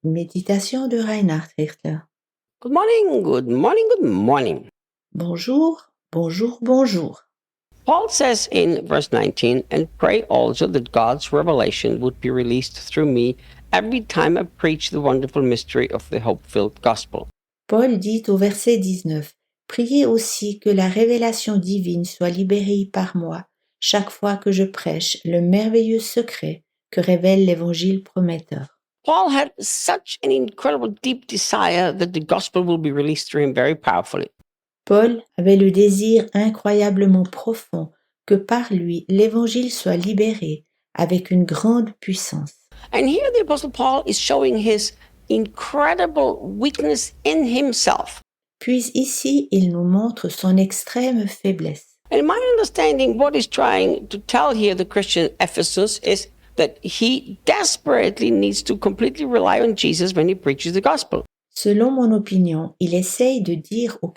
Méditation de Reinhard Richter. Good morning, good morning, good morning. Bonjour, bonjour, bonjour. Paul says in verse 19, and pray also that God's revelation would be released through me every time I preach the wonderful mystery of the hope-filled gospel. Paul dit au verset 19, priez aussi que la révélation divine soit libérée par moi chaque fois que je prêche le merveilleux secret que révèle l'évangile prometteur. Paul had such an incredible deep desire that the gospel will be released through him very powerfully. Paul avait le désir incroyablement profond que par lui l'évangile soit libéré avec une grande puissance. And here the Apostle Paul is showing his incredible weakness in himself. Puis ici, il nous montre son extrême faiblesse. And in my understanding, what he's trying to tell here the Christian Ephesus is that he desperately needs to completely rely on Jesus when he preaches the gospel. Selon mon opinion, il essaye de dire aux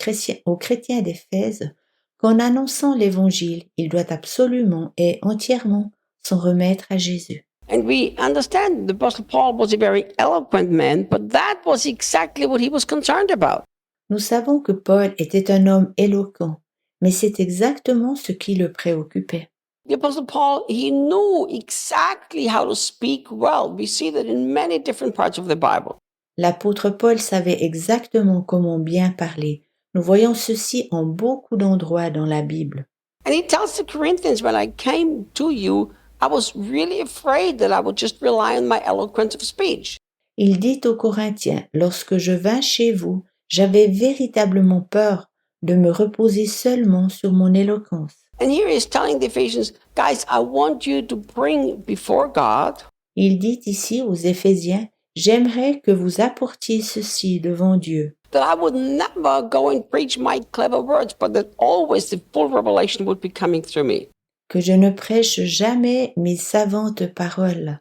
chrétiens d'Éphèse qu'en annonçant l'Évangile, il doit absolument et entièrement s'en remettre à Jésus. And we understand the Apostle Paul was a very eloquent man, but that was exactly what he was concerned about. Nous savons que Paul était un homme éloquent, mais c'est exactement ce qui le préoccupait. The Apostle Paul, he knew exactly how to speak well. We see that in many different parts of the Bible. L'apôtre Paul savait exactement comment bien parler. Nous voyons ceci en beaucoup d'endroits dans la Bible. And he tells the Corinthians, when I came to you, I was really afraid that I would just rely on my eloquence of speech. Il dit aux Corinthiens, lorsque je vins chez vous, j'avais véritablement peur de me reposer seulement sur mon éloquence. And here he is telling the Ephesians, guys, I want you to bring before God Il dit ici aux Éphésiens, j'aimerais que vous apportiez ceci devant Dieu, that I would never go and preach my clever words, but that always the full revelation would be coming through me. que je ne prêche jamais mes savantes paroles,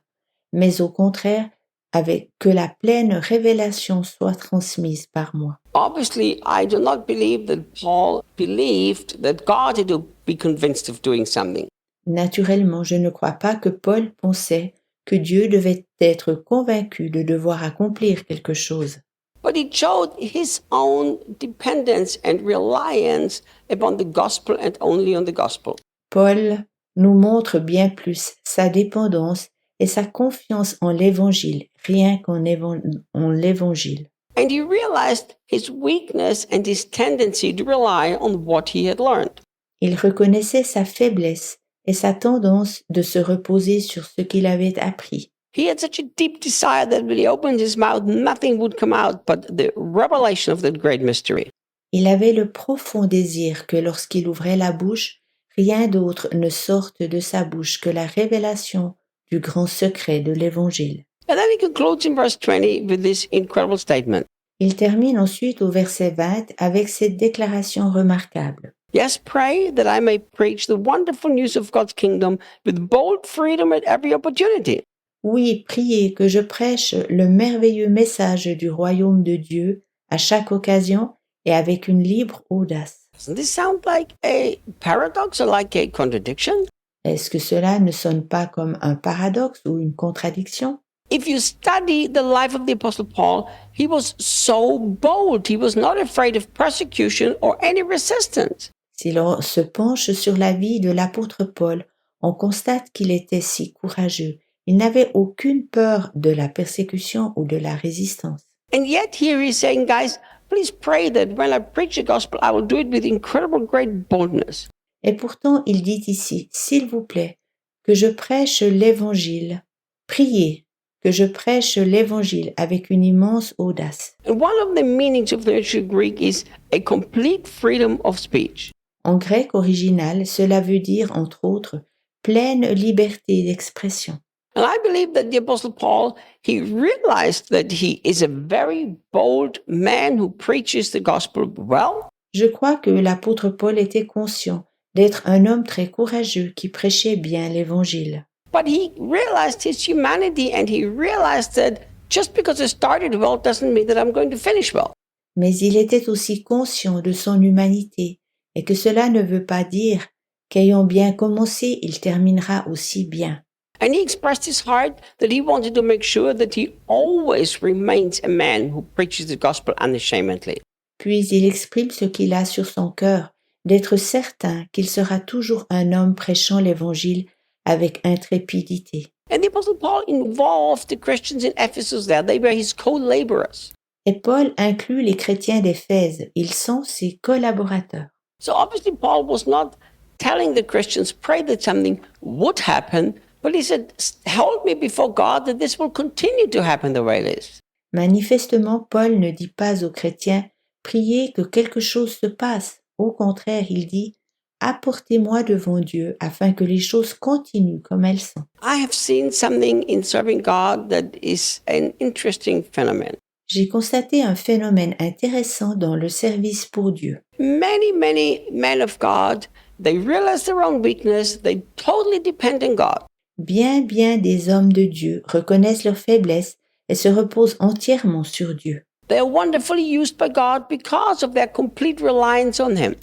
mais au contraire, avec que la pleine révélation soit transmise par moi. Obviously, I do not believe that Paul believed that God had to be convinced of doing something. Naturellement, je ne crois pas que Paul pensait que Dieu devait être convaincu de devoir accomplir quelque chose. But he showed his own dependence and reliance upon the gospel and only on the gospel. Paul nous montre bien plus sa dépendance et sa confiance en l'Évangile, rien qu'en l'Évangile. And he realized his weakness and his tendency to rely on what he had learned. Il reconnaissait sa faiblesse et sa tendance de se reposer sur ce qu'il avait appris. He had such a deep desire that when he opened his mouth, nothing would come out but the revelation of that great mystery. Il avait le profond désir que lorsqu'il ouvrait la bouche, rien d'autre ne sorte de sa bouche que la révélation du grand secret de l'Évangile. And then he concludes in verse 20 with this incredible statement. Il termine ensuite au verset 20 avec cette déclaration remarquable. Yes, pray that I may preach the wonderful news of God's kingdom with bold freedom at every opportunity. Oui, priez que je prêche le merveilleux message du royaume de Dieu à chaque occasion et avec une libre audace. Doesn't this sound like a paradox or like a contradiction? Est-ce que cela ne sonne pas comme un paradoxe ou une contradiction? If you study the life of the Apostle Paul, he was so bold. He was not afraid of persecution or any resistance. Si l'on se penche sur la vie de l'apôtre Paul, on constate qu'il était si courageux. Il n'avait aucune peur de la persécution ou de la résistance. And yet here he's saying, guys, please pray that when I preach the gospel, I will do it with incredible great boldness. Et pourtant, il dit ici, s'il vous plaît, que je prêche l'Évangile. Priez que je prêche l'Évangile avec une immense audace. And one of the meanings of the ancient Greek is a complete freedom of speech. En grec original, cela veut dire, entre autres, pleine liberté d'expression. And I believe that the Apostle Paul, he realized that he is a very bold man who preaches the gospel well. Je crois que l'apôtre Paul était conscient d'être un homme très courageux qui prêchait bien l'Évangile. But he realized his humanity and he realized that just because I started well doesn't mean that I'm going to finish well. Mais il était aussi conscient de son humanité et que cela ne veut pas dire qu'ayant bien commencé, il terminera aussi bien. And he expressed his heart that he wanted to make sure that he always remains a man who preaches the gospel unashamedly. Puis il exprime ce qu'il a sur son cœur, d'être certain qu'il sera toujours un homme prêchant l'Évangile avec intrépidité. And the Apostle Paul involved the Christians in Ephesus there. They were his co-laborers. Et Paul inclut les chrétiens d'Éphèse, ils sont ses collaborateurs. So obviously Paul was not telling the Christians, pray that something would happen, but he said, hold me before God that this will continue to happen the way it is. Manifestement, Paul ne dit pas aux chrétiens, priez que quelque chose se passe. Au contraire, il dit, apportez-moi devant Dieu afin que les choses continuent comme elles sont. I have seen something in serving God that is an interesting phenomenon. J'ai constaté un phénomène intéressant dans le service pour Dieu. Many men of God, they realize their own weakness, they totally depend on God. Bien des hommes de Dieu reconnaissent leur faiblesse et se reposent entièrement sur Dieu. They are wonderfully used by God because of their complete reliance on Him.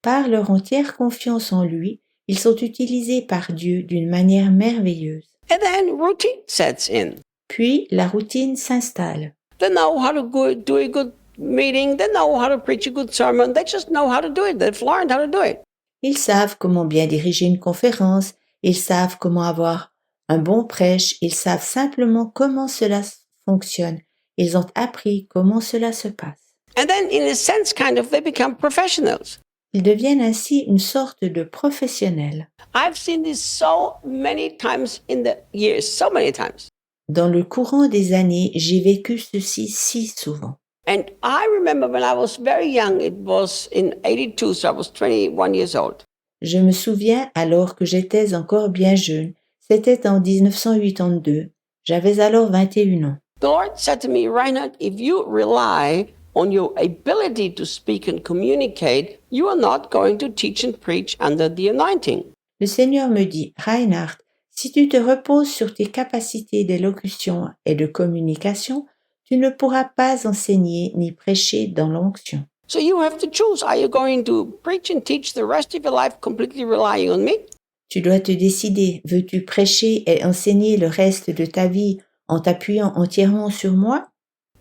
Par leur entière confiance en lui, ils sont utilisés par Dieu d'une manière merveilleuse. And then routine sets in. Puis la routine s'installe. They know how to do a good meeting. They know how to preach a good sermon. They just know how to do it. They've learned how to do it. Ils savent comment bien diriger une conférence, ils savent comment avoir un bon prêche, ils savent simplement comment cela fonctionne. Ils ont appris comment cela se passe. And then, in a sense, they become professionals. Ils deviennent ainsi une sorte de professionnels. I've seen this so many times in the years, so many times. Dans le courant des années, j'ai vécu ceci si souvent. And I remember when I was very young, it was in 82, so I was 21 years old. Je me souviens alors que j'étais encore bien jeune. C'était en 1982. J'avais alors 21 ans. The Lord said to me, Reinhard, if you rely on your ability to speak and communicate, you are not going to teach and preach under the anointing. Le Seigneur me dit, Reinhard, si tu te reposes sur tes capacités d'élocution et de communication, tu ne pourras pas enseigner ni prêcher dans l'onction. So you have to choose. Are you going to preach and teach the rest of your life completely relying on me? Tu dois te décider, veux-tu prêcher et enseigner le reste de ta vie en t'appuyant entièrement sur moi?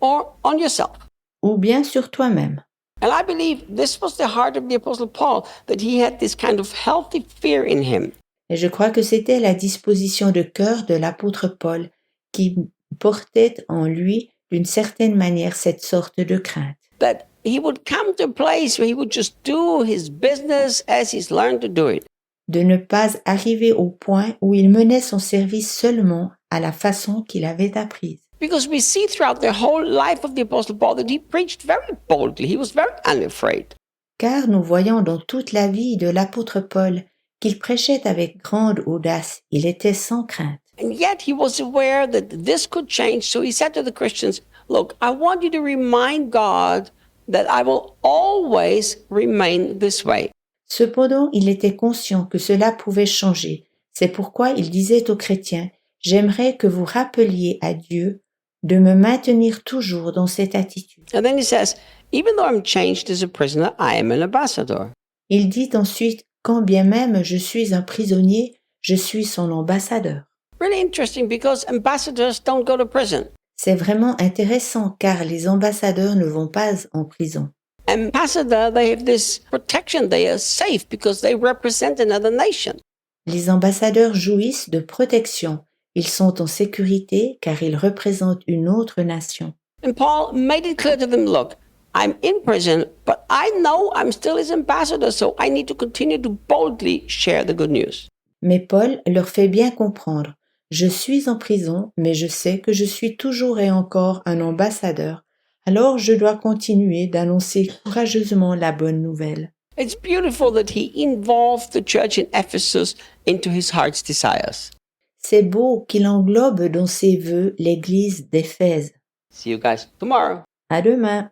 Or on yourself? Ou bien sur toi-même? And I believe this was the heart of the Apostle Paul, that he had this kind of healthy fear in him. Et je crois que c'était la disposition de cœur de l'apôtre Paul qui portait en lui d'une certaine manière cette sorte de crainte. That he would come to a place where he would just do his business as he's learned to do it. De ne pas arriver au point où il menait son service seulement à la façon qu'il avait apprise. Because we see throughout the whole life of the Apostle Paul that he preached very boldly. He was very unafraid. Car nous voyons dans toute la vie de l'apôtre Paul qu'il prêchait avec grande audace, il était sans crainte. And yet he was aware that this could change, so he said to the Christians, look, I want you to remind God that I will always remain this way. Cependant, il était conscient que cela pouvait changer. C'est pourquoi il disait aux chrétiens, j'aimerais que vous rappeliez à Dieu de me maintenir toujours dans cette attitude. And then he says, even though I'm changed as a prisoner, I am an ambassador. Il dit ensuite, quand bien même je suis un prisonnier, je suis son ambassadeur. Really interesting because ambassadors don't go to prison. C'est vraiment intéressant car les ambassadeurs ne vont pas en prison. Ambassador, they have this protection. They are safe because they represent another nation. Les ambassadeurs jouissent de protection. Ils sont en sécurité car ils représentent une autre nation. And Paul made it clear to them, look, I'm in prison, but I know I'm still his ambassador, so I need to continue to boldly share the good news. Mais Paul leur fait bien comprendre, je suis en prison, mais je sais que je suis toujours et encore un ambassadeur. Alors je dois continuer d'annoncer courageusement la bonne nouvelle. It's beautiful that he involved the church in Ephesus into his heart's desires. C'est beau qu'il englobe dans ses vœux l'église d'Éphèse. See you guys tomorrow. À demain.